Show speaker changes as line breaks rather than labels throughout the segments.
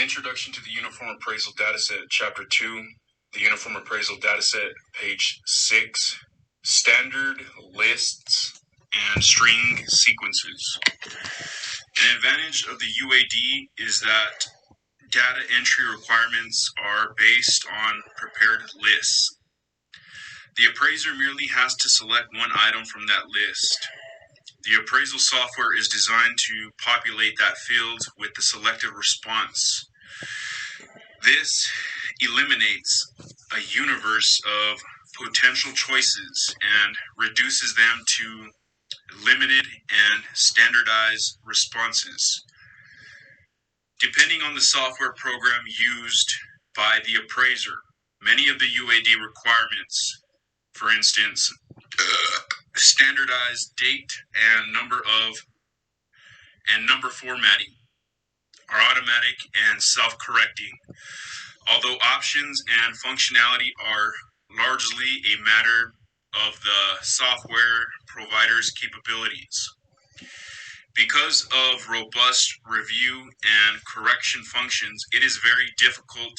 Introduction to the Uniform Appraisal Dataset, Chapter 2, the Uniform Appraisal Dataset, page 6, Standard Lists and String Sequences. An advantage of the UAD is that data entry requirements are based on prepared lists. The appraiser merely has to select one item from that list. The appraisal software is designed to populate that field with the selected response. This eliminates a universe of potential choices and reduces them to limited and standardized responses. Depending on the software program used by the appraiser, many of the UAD requirements, for instance, standardized date and number formatting, are automatic and self-correcting, although options and functionality are largely a matter of the software provider's capabilities. Because of robust review and correction functions, it is very difficult,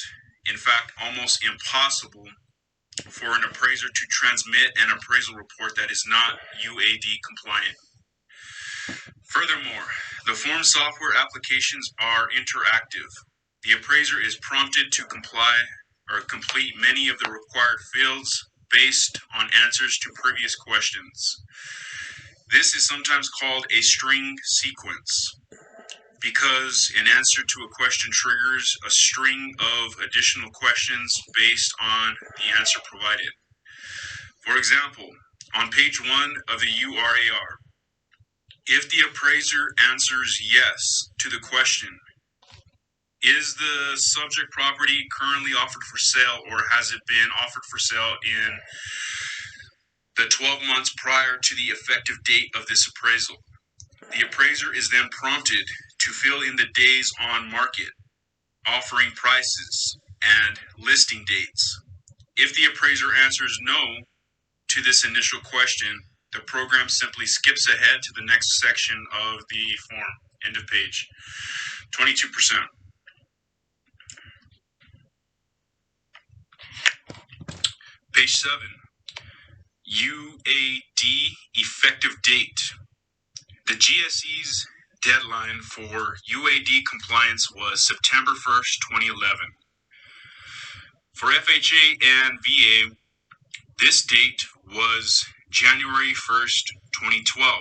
in fact almost impossible, for an appraiser to transmit an appraisal report that is not UAD compliant. Furthermore, the form software applications are interactive. The appraiser is prompted to complete many of the required fields based on answers to previous questions. This is sometimes called a string sequence, because an answer to a question triggers a string of additional questions based on the answer provided. For example, on page 1 of the URAR, if the appraiser answers yes to the question, is the subject property currently offered for sale, or has it been offered for sale in the 12 months prior to the effective date of this appraisal? The appraiser is then prompted to fill in the days on market, offering prices, and listing dates. If the appraiser answers no to this initial question, the program simply skips ahead to the next section of the form. End of page. 22%. Page 7. UAD effective date. The GSE's deadline for UAD compliance was September 1st, 2011. For FHA and VA, this date was January 1st, 2012.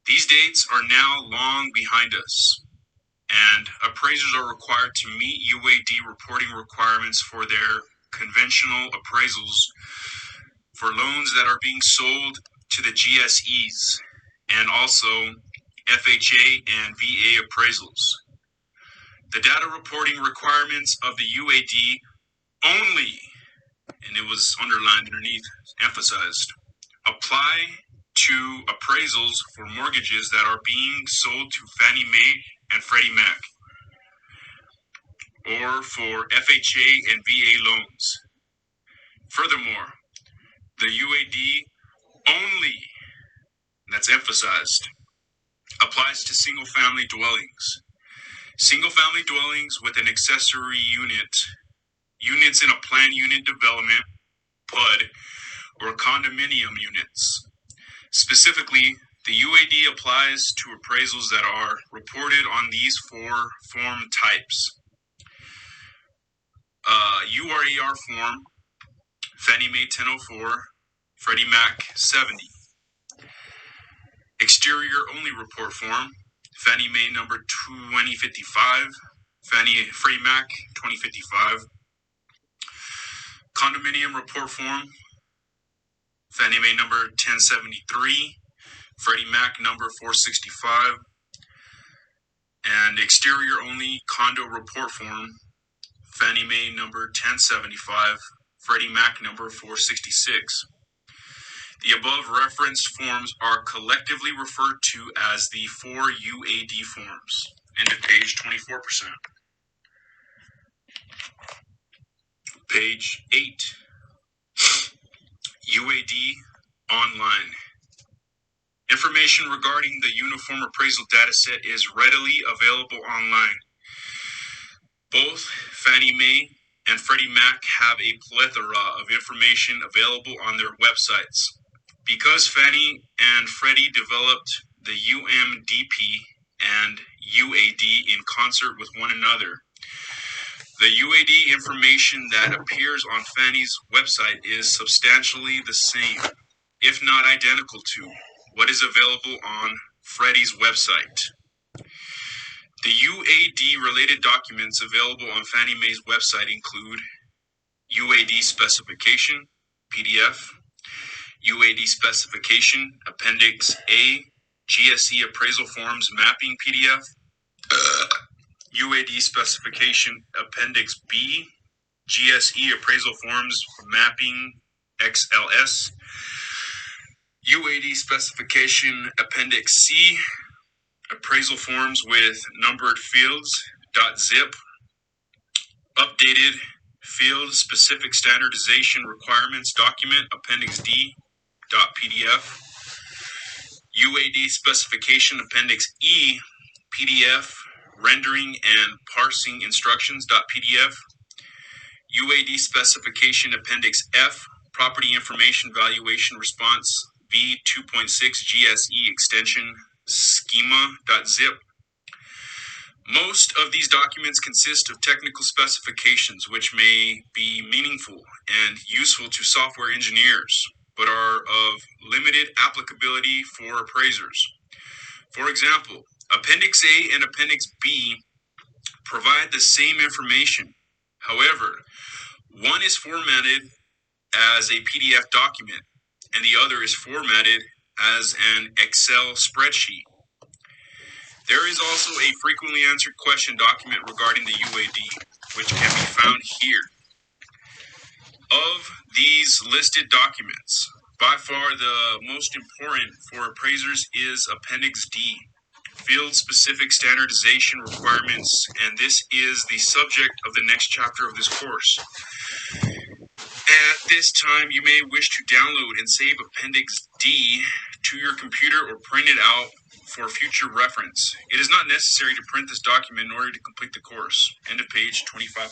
These dates are now long behind us, and appraisers are required to meet UAD reporting requirements for their conventional appraisals for loans that are being sold to the GSEs, and also FHA and VA appraisals. The data reporting requirements of the UAD only, and it was underlined underneath, emphasized, apply to appraisals for mortgages that are being sold to Fannie Mae and Freddie Mac, or for FHA and VA loans. Furthermore, the UAD only, that's emphasized, applies to single-family dwellings. Single-family dwellings with an accessory unit, units in a planned unit development, PUD, or condominium units. Specifically, the UAD applies to appraisals that are reported on these 4 form types. URAR form, Fannie Mae 1004, Freddie Mac 70. Exterior only report form, Fannie Mae number 2055, Freddie Mac 2055. Condominium report form, Fannie Mae number 1073, Freddie Mac number 465. And exterior only condo report form, Fannie Mae number 1075, Freddie Mac number 466. The above referenced forms are collectively referred to as the 4 UAD forms. End of page 24%. Page 8. UAD online. Information regarding the Uniform Appraisal Dataset is readily available online. Both Fannie Mae and Freddie Mac have a plethora of information available on their websites. Because Fannie and Freddie developed the UMDP and UAD in concert with one another, the UAD information that appears on Fannie's website is substantially the same, if not identical to, what is available on Freddie's website. The UAD-related documents available on Fannie Mae's website include UAD Specification, PDF, UAD Specification, Appendix A, GSE Appraisal Forms Mapping PDF, UAD Specification, Appendix B, GSE Appraisal Forms Mapping XLS, UAD Specification, Appendix C, Appraisal Forms with Numbered Fields, .zip, Updated Field Specific Standardization Requirements Document, Appendix D, .pdf, UAD Specification, Appendix E, PDF, Rendering and Parsing Instructions, .pdf, UAD Specification, Appendix F, Property Information Valuation Response V2.6 GSE Extension Schema.zip. Most of these documents consist of technical specifications which may be meaningful and useful to software engineers, but are of limited applicability for appraisers. For example, Appendix A and Appendix B provide the same information. However, one is formatted as a PDF document, and the other is formatted as an Excel spreadsheet. There is also a frequently answered question document regarding the UAD, which can be found here. Of these listed documents, by far the most important for appraisers is Appendix D, Field-Specific Standardization Requirements, and this is the subject of the next chapter of this course. At this time, you may wish to download and save Appendix D to your computer or print it out for future reference. It is not necessary to print this document in order to complete the course. End of page 25%.